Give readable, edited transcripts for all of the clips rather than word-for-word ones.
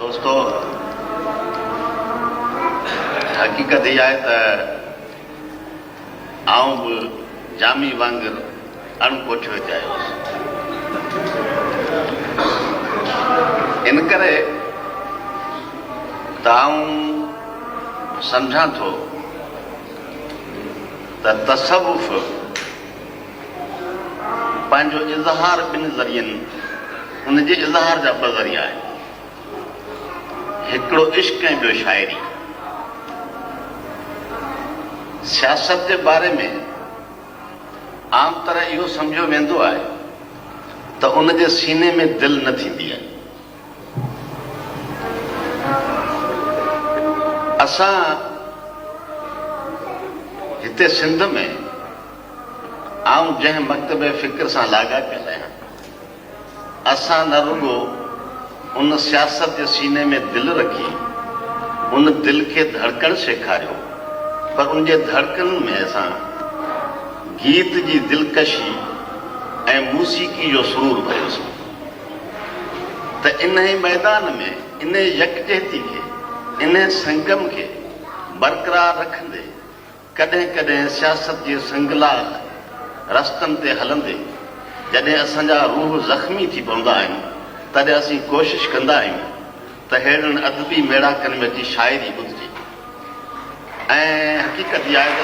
दोस्तो, हकीकत इहा आहे त आऊं बि जामी वांगुरु अणकोठियो हिते आयो हुउसि। इन करे त आऊं सम्झां थो त तसवुफ़ पंहिंजो इज़हार ॿिनि ज़रियनि, उनजे इज़हार जा ॿ ज़रिया आहिनि, हिकिड़ो इश्क ऐं ॿियो शाइरी। सियासत जे बारे में आम तरह इहो सम्झियो वेंदो आहे त उनजे सीने में दिलि न थींदी आहे। असां हिते सिंध में आऊं जंहिं मकतब फ़िक्र सां लाॻापियल आहियां, असां न रुॻो उन सियासत जे सीने में दिलि रखी उन दिलि खे धड़कण सेखारियो, पर उनजे धड़कन में असां गीत जी दिलकशी ऐं मूसीक़ी जो सुरूर भरियोसीं। त इन ई मैदान में इन यकजहती खे, इन संगम खे बरक़रार रखंदे, कॾहिं कॾहिं सियासत जे संगला रस्तनि ते हलंदे जॾहिं असांजा रूह ज़ख़्मी थी पवंदा आहिनि, तॾहिं असीं कोशिशि कंदा आहियूं त अहिड़नि अदबी मेड़ाकनि में अची शाइरी ॿुधिजे। ऐं हक़ीक़त इहा आहे त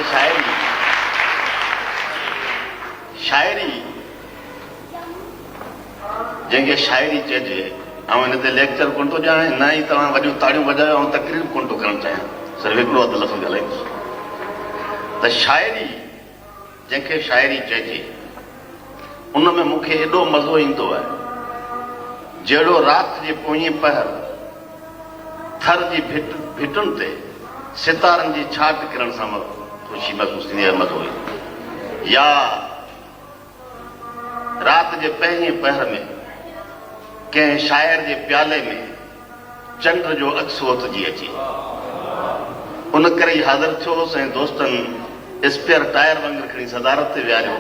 शाइरी जंहिंखे शाइरी चइजे, ऐं हिन ते लेक्चर कोन थो ॾियां, न ई तव्हां वॾियूं ताड़ियूं वॼायो, ऐं तकरीर कोन थो करणु चाहियां, सिर्फ़ु हिकिड़ो अधु लफ़्ज़ ॻाल्हाईंदुसि त शाइरी जंहिंखे शाइरी चइजे, उन में मूंखे एॾो मज़ो ईंदो आहे जहिड़ो राति जे पोएं पहर थर जी भिटुनि ते सितारनि जी छाट किरण सां ख़ुशी महसूसु थींदी आहे, मज़ो ईंदो। या राति जे पहिरीं पहर में कंहिं शाइर जे प्याले में चंड जो अक्स ओतिजी अचे, उन करे ई हाज़िर थियो होसि ऐं दोस्तनि स्पेयर टायर वांगुरु खणी सदारत ते विहारियो।